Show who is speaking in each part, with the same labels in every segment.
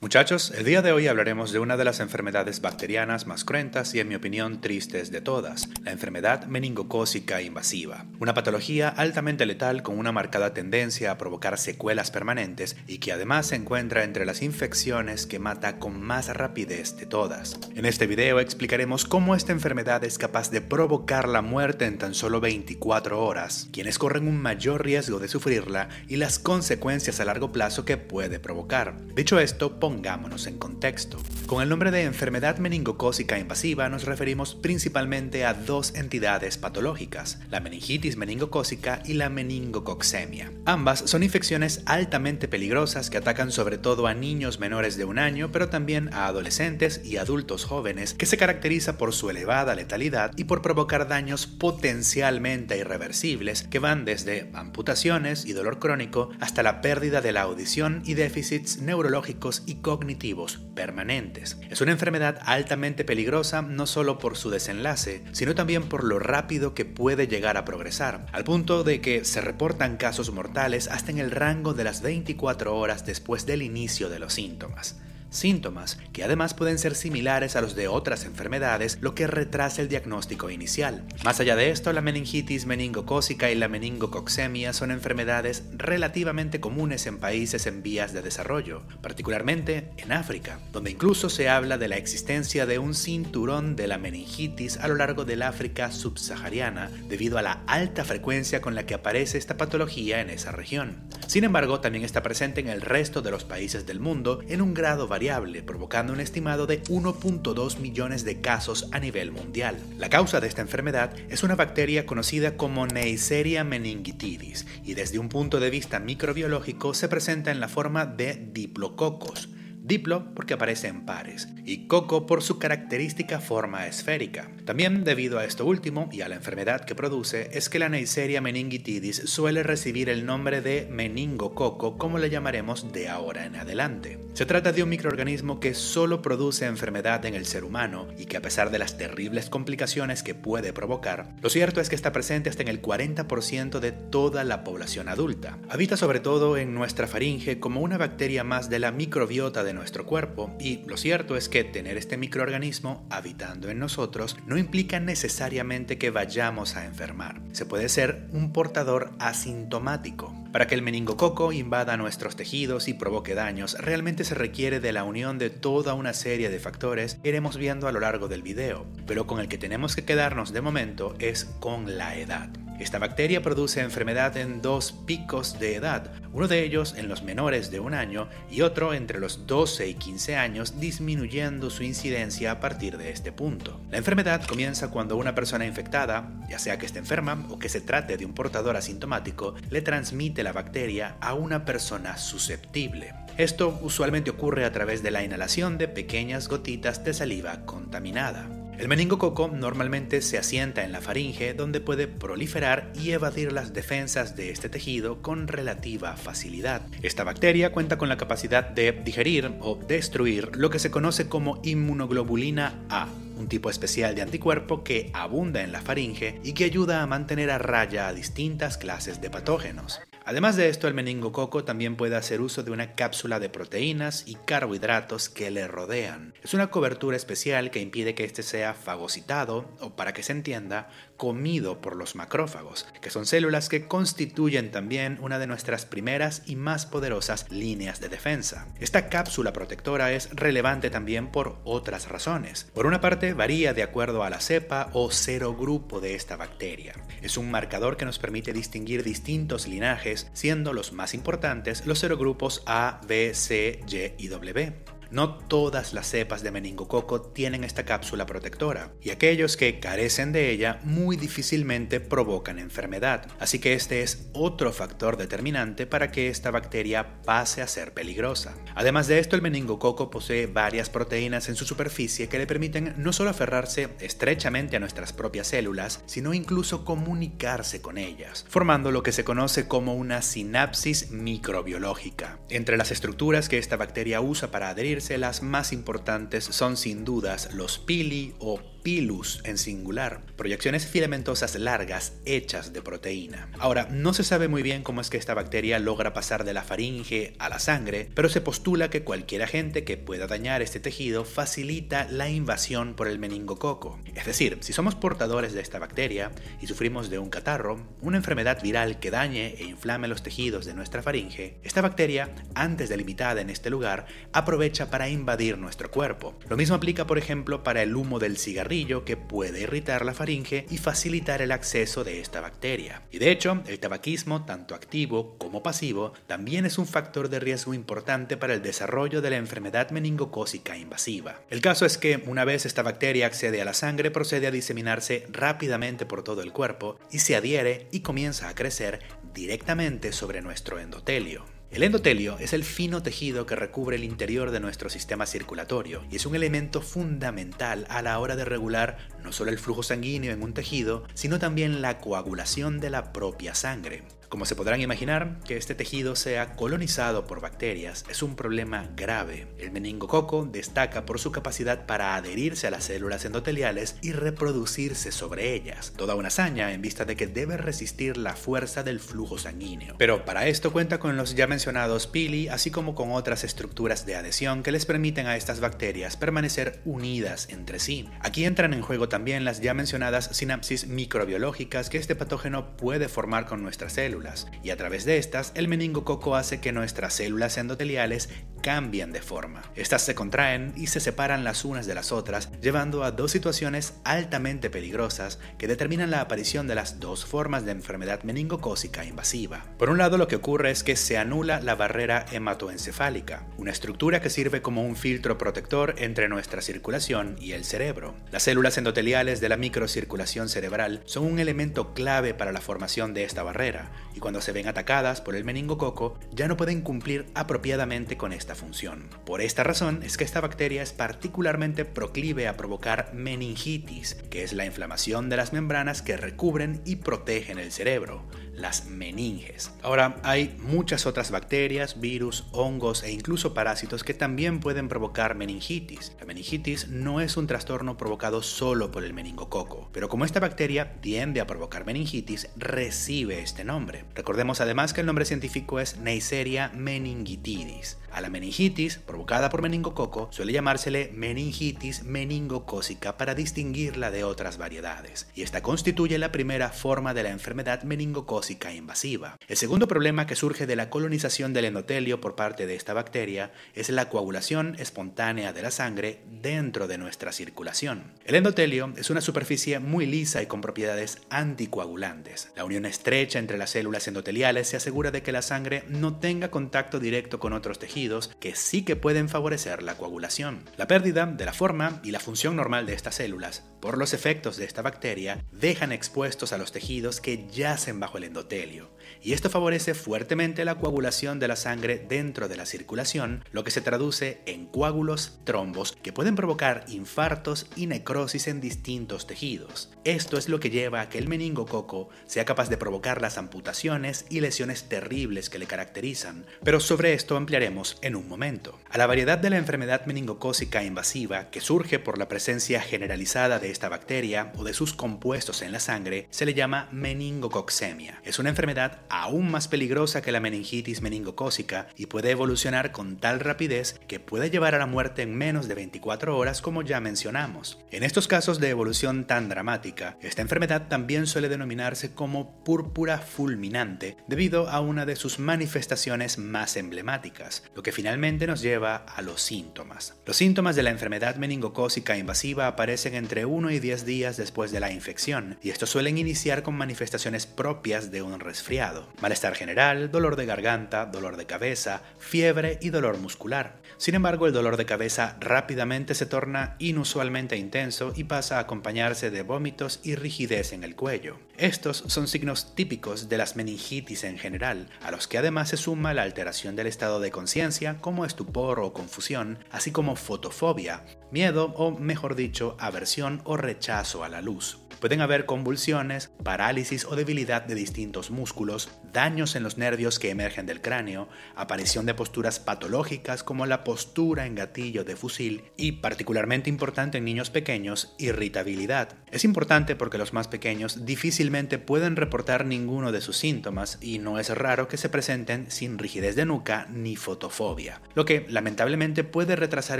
Speaker 1: Muchachos, el día de hoy hablaremos de una de las enfermedades bacterianas más cruentas y en mi opinión tristes de todas, la enfermedad meningocócica invasiva, una patología altamente letal con una marcada tendencia a provocar secuelas permanentes y que además se encuentra entre las infecciones que mata con más rapidez de todas. En este video explicaremos cómo esta enfermedad es capaz de provocar la muerte en tan solo 24 horas, quienes corren un mayor riesgo de sufrirla y las consecuencias a largo plazo que puede provocar. Dicho esto, pongámonos en contexto. Con el nombre de enfermedad meningocócica invasiva nos referimos principalmente a dos entidades patológicas, la meningitis meningocócica y la meningococcemia. Ambas son infecciones altamente peligrosas que atacan sobre todo a niños menores de 1 año, pero también a adolescentes y adultos jóvenes, que se caracteriza por su elevada letalidad y por provocar daños potencialmente irreversibles que van desde amputaciones y dolor crónico hasta la pérdida de la audición y déficits neurológicos y cognitivos permanentes. Es una enfermedad altamente peligrosa no solo por su desenlace, sino también por lo rápido que puede llegar a progresar, al punto de que se reportan casos mortales hasta en el rango de las 24 horas después del inicio de los síntomas. Síntomas que además pueden ser similares a los de otras enfermedades, lo que retrasa el diagnóstico inicial. Más allá de esto, la meningitis meningocócica y la meningococcemia son enfermedades relativamente comunes en países en vías de desarrollo, particularmente en África, donde incluso se habla de la existencia de un cinturón de la meningitis a lo largo del África subsahariana, debido a la alta frecuencia con la que aparece esta patología en esa región. Sin embargo, también está presente en el resto de los países del mundo en un grado variable, provocando un estimado de 1.2 millones de casos a nivel mundial. La causa de esta enfermedad es una bacteria conocida como Neisseria meningitidis y desde un punto de vista microbiológico se presenta en la forma de diplococos. Diplo porque aparece en pares y coco por su característica forma esférica. También debido a esto último y a la enfermedad que produce es que la Neisseria meningitidis suele recibir el nombre de meningococo, como le llamaremos de ahora en adelante. Se trata de un microorganismo que solo produce enfermedad en el ser humano y que a pesar de las terribles complicaciones que puede provocar, lo cierto es que está presente hasta en el 40% de toda la población adulta. Habita sobre todo en nuestra faringe como una bacteria más de la microbiota de nuestro cuerpo y lo cierto es que tener este microorganismo habitando en nosotros no implica necesariamente que vayamos a enfermar. Se puede ser un portador asintomático. Para que el meningococo invada nuestros tejidos y provoque daños, realmente se requiere de la unión de toda una serie de factores que iremos viendo a lo largo del video, pero con el que tenemos que quedarnos de momento es con la edad. Esta bacteria produce enfermedad en 2 picos de edad, uno de ellos en los menores de 1 año y otro entre los 12 y 15 años, disminuyendo su incidencia a partir de este punto. La enfermedad comienza cuando una persona infectada, ya sea que esté enferma o que se trate de un portador asintomático, le transmite la bacteria a una persona susceptible. Esto usualmente ocurre a través de la inhalación de pequeñas gotitas de saliva contaminada. El meningococo normalmente se asienta en la faringe, donde puede proliferar y evadir las defensas de este tejido con relativa facilidad. Esta bacteria cuenta con la capacidad de digerir o destruir lo que se conoce como inmunoglobulina A, un tipo especial de anticuerpo que abunda en la faringe y que ayuda a mantener a raya a distintas clases de patógenos. Además de esto, el meningococo también puede hacer uso de una cápsula de proteínas y carbohidratos que le rodean. Es una cobertura especial que impide que éste sea fagocitado, o para que se entienda, comido por los macrófagos, que son células que constituyen también una de nuestras primeras y más poderosas líneas de defensa. Esta cápsula protectora es relevante también por otras razones. Por una parte, varía de acuerdo a la cepa o serogrupo de esta bacteria. Es un marcador que nos permite distinguir distintos linajes, siendo los más importantes los serogrupos A, B, C, Y y W. No todas las cepas de meningococo tienen esta cápsula protectora, y aquellos que carecen de ella muy difícilmente provocan enfermedad, así que este es otro factor determinante para que esta bacteria pase a ser peligrosa. Además de esto, el meningococo posee varias proteínas en su superficie que le permiten no solo aferrarse estrechamente a nuestras propias células, sino incluso comunicarse con ellas, formando lo que se conoce como una sinapsis microbiológica. Entre las estructuras que esta bacteria usa para adherirse, las más importantes son sin dudas los pili o pilus en singular, proyecciones filamentosas largas hechas de proteína. Ahora, no se sabe muy bien cómo es que esta bacteria logra pasar de la faringe a la sangre, pero se postula que cualquier agente que pueda dañar este tejido facilita la invasión por el meningococo. Es decir, si somos portadores de esta bacteria y sufrimos de un catarro, una enfermedad viral que dañe e inflame los tejidos de nuestra faringe, esta bacteria, antes delimitada en este lugar, aprovecha para invadir nuestro cuerpo. Lo mismo aplica, por ejemplo, para el humo del cigarrillo, que puede irritar la faringe y facilitar el acceso de esta bacteria. Y de hecho, el tabaquismo, tanto activo como pasivo, también es un factor de riesgo importante para el desarrollo de la enfermedad meningocócica invasiva. El caso es que, una vez esta bacteria accede a la sangre, procede a diseminarse rápidamente por todo el cuerpo y se adhiere y comienza a crecer directamente sobre nuestro endotelio. El endotelio es el fino tejido que recubre el interior de nuestro sistema circulatorio y es un elemento fundamental a la hora de regular no solo el flujo sanguíneo en un tejido, sino también la coagulación de la propia sangre. Como se podrán imaginar, que este tejido sea colonizado por bacterias es un problema grave. El meningococo destaca por su capacidad para adherirse a las células endoteliales y reproducirse sobre ellas. Toda una hazaña en vista de que debe resistir la fuerza del flujo sanguíneo. Pero para esto cuenta con los ya mencionados pili, así como con otras estructuras de adhesión que les permiten a estas bacterias permanecer unidas entre sí. Aquí entran en juego también las ya mencionadas sinapsis microbiológicas que este patógeno puede formar con nuestras células. Y a través de estas, el meningococo hace que nuestras células endoteliales cambien de forma. Estas se contraen y se separan las unas de las otras, llevando a dos situaciones altamente peligrosas que determinan la aparición de las dos formas de enfermedad meningocócica invasiva. Por un lado, lo que ocurre es que se anula la barrera hematoencefálica, una estructura que sirve como un filtro protector entre nuestra circulación y el cerebro. Las células endoteliales de la microcirculación cerebral son un elemento clave para la formación de esta barrera, y cuando se ven atacadas por el meningococo ya no pueden cumplir apropiadamente con esta función. Por esta razón es que esta bacteria es particularmente proclive a provocar meningitis, que es la inflamación de las membranas que recubren y protegen el cerebro, las meninges. Ahora, hay muchas otras bacterias, virus, hongos e incluso parásitos que también pueden provocar meningitis. La meningitis no es un trastorno provocado solo por el meningococo, pero como esta bacteria tiende a provocar meningitis, recibe este nombre. Recordemos además que el nombre científico es Neisseria meningitidis. A la meningitis, provocada por meningococo, suele llamársele meningitis meningocócica para distinguirla de otras variedades, y esta constituye la primera forma de la enfermedad meningocócica invasiva. El segundo problema que surge de la colonización del endotelio por parte de esta bacteria es la coagulación espontánea de la sangre dentro de nuestra circulación. El endotelio es una superficie muy lisa y con propiedades anticoagulantes. La unión estrecha entre las células endoteliales se asegura de que la sangre no tenga contacto directo con otros tejidos que sí que pueden favorecer la coagulación. La pérdida de la forma y la función normal de estas células por los efectos de esta bacteria dejan expuestos a los tejidos que yacen bajo el endotelio, y esto favorece fuertemente la coagulación de la sangre dentro de la circulación, lo que se traduce en coágulos, trombos, que pueden provocar infartos y necrosis en distintos tejidos. Esto es lo que lleva a que el meningococo sea capaz de provocar las amputaciones y lesiones terribles que le caracterizan, pero sobre esto ampliaremos en un momento. A la variedad de la enfermedad meningocócica invasiva, que surge por la presencia generalizada de esta bacteria o de sus compuestos en la sangre, se le llama meningococcemia. Es una enfermedad aún más peligrosa que la meningitis meningocócica y puede evolucionar con tal rapidez que puede llevar a la muerte en menos de 24 horas, como ya mencionamos. En estos casos de evolución tan dramática, esta enfermedad también suele denominarse como púrpura fulminante debido a una de sus manifestaciones más emblemáticas, lo que finalmente nos lleva a los síntomas. Los síntomas de la enfermedad meningocócica invasiva aparecen entre 1 y 10 días después de la infección, y estos suelen iniciar con manifestaciones propias de un resfriado: malestar general, dolor de garganta, dolor de cabeza, fiebre y dolor muscular. Sin embargo, el dolor de cabeza rápidamente se torna inusualmente intenso y pasa a acompañarse de vómitos y rigidez en el cuello. Estos son signos típicos de las meningitis en general, a los que además se suma la alteración del estado de conciencia, como estupor o confusión, así como fotofobia, miedo o, mejor dicho, aversión o rechazo a la luz. Pueden haber convulsiones, parálisis o debilidad de distintos músculos, daños en los nervios que emergen del cráneo, aparición de posturas patológicas como la postura en gatillo de fusil y, particularmente importante en niños pequeños, irritabilidad. Es importante porque los más pequeños difícilmente pueden reportar ninguno de sus síntomas y no es raro que se presenten sin rigidez de nuca ni fotofobia, lo que lamentablemente puede retrasar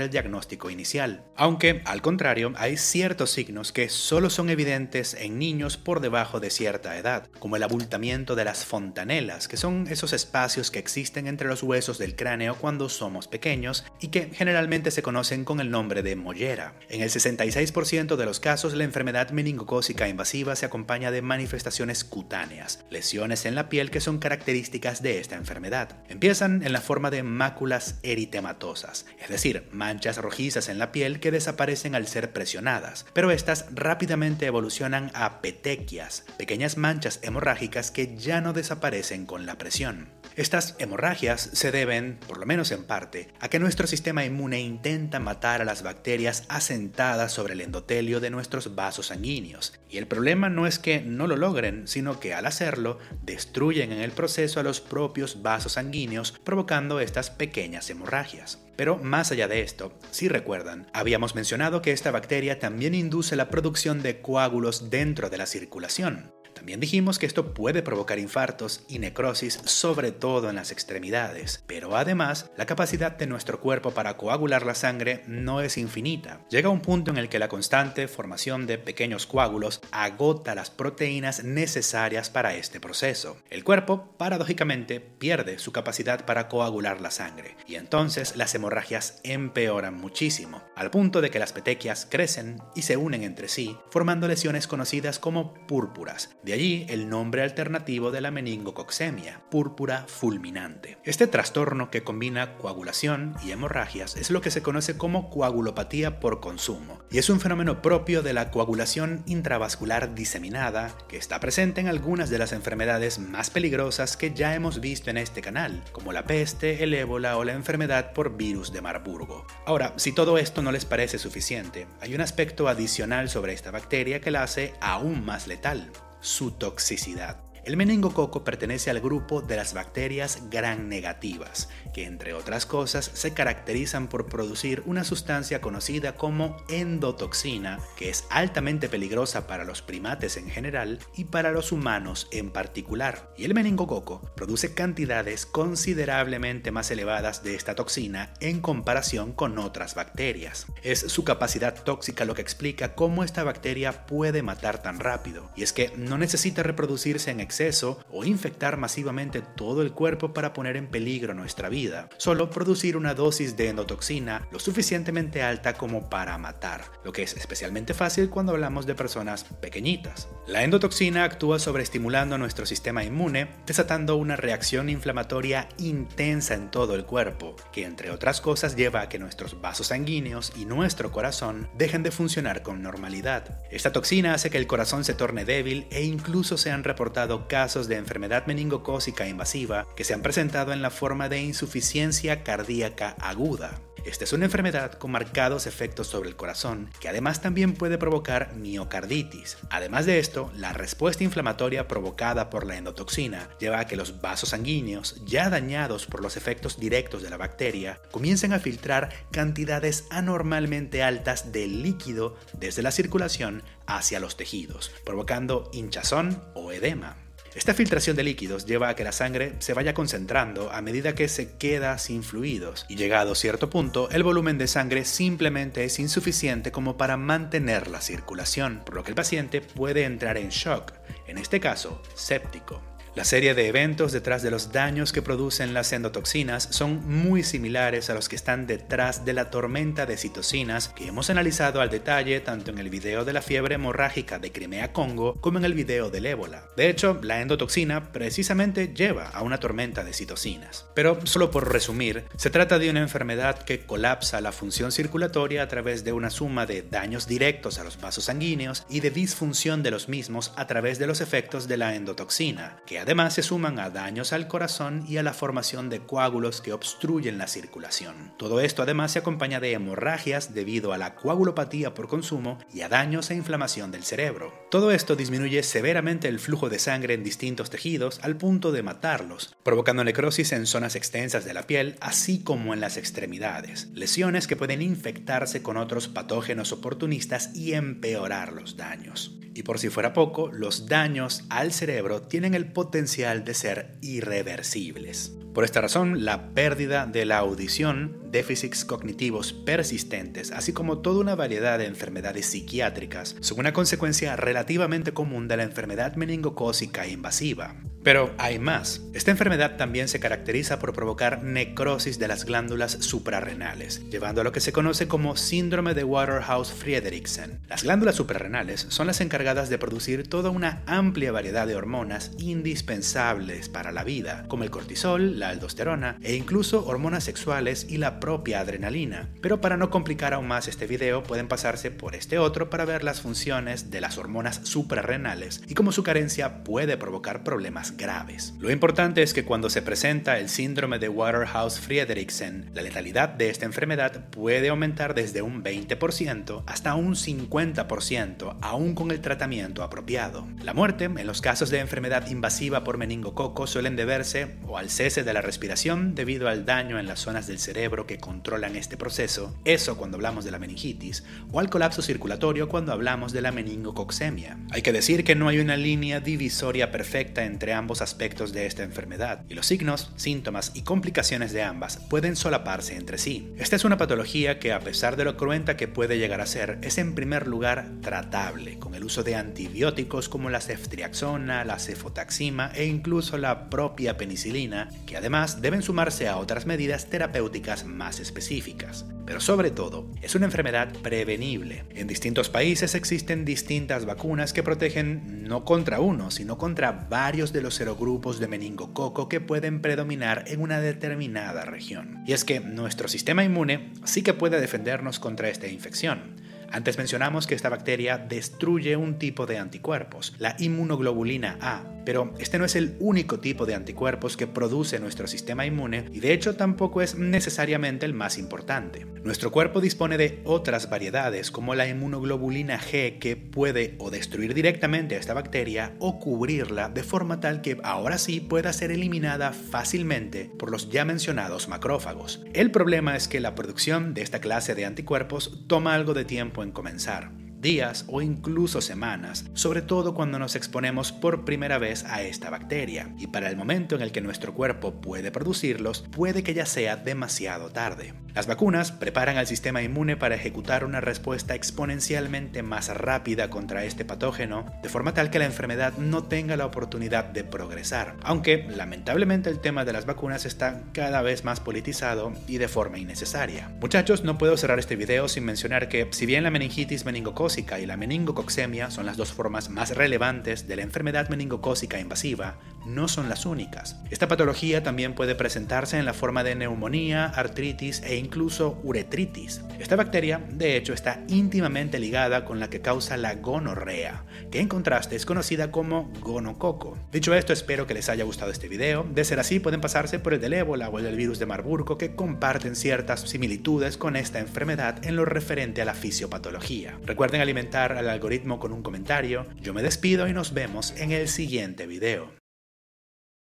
Speaker 1: el diagnóstico inicial. Aunque, al contrario, hay ciertos signos que solo son evidentes en niños por debajo de cierta edad, como el abultamiento de las fontanelas, que son esos espacios que existen entre los huesos del cráneo cuando somos pequeños y que generalmente se conocen con el nombre de mollera. En el 66% de los casos, la enfermedad meningocócica invasiva se acompaña de manifestaciones cutáneas, lesiones en la piel que son características de esta enfermedad. Empiezan en la forma de máculas eritematosas, es decir, manchas rojizas en la piel que desaparecen al ser presionadas, pero estas rápidamente evolucionan a petequias, pequeñas manchas hemorrágicas que ya no desaparecen con la presión. Estas hemorragias se deben, por lo menos en parte, a que nuestro sistema inmune intenta matar a las bacterias asentadas sobre el endotelio de nuestros vasos sanguíneos. Y el problema no es que no lo logren, sino que al hacerlo, destruyen en el proceso a los propios vasos sanguíneos, provocando estas pequeñas hemorragias. Pero más allá de esto, si recuerdan, habíamos mencionado que esta bacteria también induce la producción de coágulos dentro de la circulación. También dijimos que esto puede provocar infartos y necrosis, sobre todo en las extremidades, pero además la capacidad de nuestro cuerpo para coagular la sangre no es infinita. Llega un punto en el que la constante formación de pequeños coágulos agota las proteínas necesarias para este proceso. El cuerpo, paradójicamente, pierde su capacidad para coagular la sangre, y entonces las hemorragias empeoran muchísimo, al punto de que las petequias crecen y se unen entre sí, formando lesiones conocidas como púrpuras. De allí el nombre alternativo de la meningococcemia, púrpura fulminante. Este trastorno que combina coagulación y hemorragias es lo que se conoce como coagulopatía por consumo, y es un fenómeno propio de la coagulación intravascular diseminada que está presente en algunas de las enfermedades más peligrosas que ya hemos visto en este canal, como la peste, el ébola o la enfermedad por virus de Marburgo. Ahora, si todo esto no les parece suficiente, hay un aspecto adicional sobre esta bacteria que la hace aún más letal: su toxicidad. El meningococo pertenece al grupo de las bacterias gram negativas, que entre otras cosas se caracterizan por producir una sustancia conocida como endotoxina, que es altamente peligrosa para los primates en general y para los humanos en particular. Y el meningococo produce cantidades considerablemente más elevadas de esta toxina en comparación con otras bacterias. Es su capacidad tóxica lo que explica cómo esta bacteria puede matar tan rápido, y es que no necesita reproducirse en exceso o infectar masivamente todo el cuerpo para poner en peligro nuestra vida, solo producir una dosis de endotoxina lo suficientemente alta como para matar, lo que es especialmente fácil cuando hablamos de personas pequeñitas. La endotoxina actúa sobreestimulando nuestro sistema inmune, desatando una reacción inflamatoria intensa en todo el cuerpo, que entre otras cosas lleva a que nuestros vasos sanguíneos y nuestro corazón dejen de funcionar con normalidad. Esta toxina hace que el corazón se torne débil e incluso se han reportado casos de enfermedad meningocócica invasiva que se han presentado en la forma de insuficiencia cardíaca aguda. Esta es una enfermedad con marcados efectos sobre el corazón, que además también puede provocar miocarditis. Además de esto, la respuesta inflamatoria provocada por la endotoxina lleva a que los vasos sanguíneos, ya dañados por los efectos directos de la bacteria, comiencen a filtrar cantidades anormalmente altas de líquido desde la circulación hacia los tejidos, provocando hinchazón o edema. Esta filtración de líquidos lleva a que la sangre se vaya concentrando a medida que se queda sin fluidos, y llegado a cierto punto, el volumen de sangre simplemente es insuficiente como para mantener la circulación, por lo que el paciente puede entrar en shock, en este caso, séptico. La serie de eventos detrás de los daños que producen las endotoxinas son muy similares a los que están detrás de la tormenta de citocinas que hemos analizado al detalle tanto en el video de la fiebre hemorrágica de Crimea-Congo como en el video del ébola. De hecho, la endotoxina precisamente lleva a una tormenta de citocinas. Pero solo por resumir, se trata de una enfermedad que colapsa la función circulatoria a través de una suma de daños directos a los vasos sanguíneos y de disfunción de los mismos a través de los efectos de la endotoxina, que Además, se suman a daños al corazón y a la formación de coágulos que obstruyen la circulación. Todo esto además se acompaña de hemorragias debido a la coagulopatía por consumo y a daños e inflamación del cerebro. Todo esto disminuye severamente el flujo de sangre en distintos tejidos al punto de matarlos, provocando necrosis en zonas extensas de la piel, así como en las extremidades, lesiones que pueden infectarse con otros patógenos oportunistas y empeorar los daños. Y por si fuera poco, los daños al cerebro tienen el potencial de ser irreversibles. Por esta razón, la pérdida de la audición, déficits cognitivos persistentes, así como toda una variedad de enfermedades psiquiátricas, son una consecuencia relativamente común de la enfermedad meningocócica invasiva. Pero hay más. Esta enfermedad también se caracteriza por provocar necrosis de las glándulas suprarrenales, llevando a lo que se conoce como síndrome de Waterhouse-Friderichsen. Las glándulas suprarrenales son las encargadas de producir toda una amplia variedad de hormonas indispensables para la vida, como el cortisol, la aldosterona e incluso hormonas sexuales y la propia adrenalina. Pero para no complicar aún más este video, pueden pasarse por este otro para ver las funciones de las hormonas suprarrenales y cómo su carencia puede provocar problemas graves. Lo importante es que cuando se presenta el síndrome de Waterhouse-Friderichsen, la letalidad de esta enfermedad puede aumentar desde un 20% hasta un 50%, aún con el tratamiento apropiado. La muerte, en los casos de enfermedad invasiva por meningococo, suelen deberse o al cese de la respiración debido al daño en las zonas del cerebro que controlan este proceso, eso cuando hablamos de la meningitis, o al colapso circulatorio cuando hablamos de la meningococcemia. Hay que decir que no hay una línea divisoria perfecta entre ambos aspectos de esta enfermedad, y los signos, síntomas y complicaciones de ambas pueden solaparse entre sí. Esta es una patología que, a pesar de lo cruenta que puede llegar a ser, es en primer lugar tratable, con el uso de antibióticos como la ceftriaxona, la cefotaxima e incluso la propia penicilina, que además deben sumarse a otras medidas terapéuticas más específicas. Pero sobre todo, es una enfermedad prevenible. En distintos países existen distintas vacunas que protegen no contra uno, sino contra varios de los serogrupos de meningococo que pueden predominar en una determinada región. Y es que nuestro sistema inmune sí que puede defendernos contra esta infección. Antes mencionamos que esta bacteria destruye un tipo de anticuerpos, la inmunoglobulina A, pero este no es el único tipo de anticuerpos que produce nuestro sistema inmune y de hecho tampoco es necesariamente el más importante. Nuestro cuerpo dispone de otras variedades como la inmunoglobulina G que puede o destruir directamente a esta bacteria o cubrirla de forma tal que ahora sí pueda ser eliminada fácilmente por los ya mencionados macrófagos. El problema es que la producción de esta clase de anticuerpos toma algo de tiempo en comenzar, días o incluso semanas, sobre todo cuando nos exponemos por primera vez a esta bacteria, y para el momento en el que nuestro cuerpo puede producirlos, puede que ya sea demasiado tarde. Las vacunas preparan al sistema inmune para ejecutar una respuesta exponencialmente más rápida contra este patógeno, de forma tal que la enfermedad no tenga la oportunidad de progresar, aunque lamentablemente el tema de las vacunas está cada vez más politizado y de forma innecesaria. Muchachos, no puedo cerrar este video sin mencionar que, si bien la meningitis meningocócica y la meningococcemia son las dos formas más relevantes de la enfermedad meningocócica invasiva, no son las únicas. Esta patología también puede presentarse en la forma de neumonía, artritis e incluso uretritis. Esta bacteria, de hecho, está íntimamente ligada con la que causa la gonorrea, que en contraste es conocida como gonococo. Dicho esto, espero que les haya gustado este video. De ser así, pueden pasarse por el del ébola o el del virus de Marburgo, que comparten ciertas similitudes con esta enfermedad en lo referente a la fisiopatología. Recuerden alimentar al algoritmo con un comentario. Yo me despido y nos vemos en el siguiente video.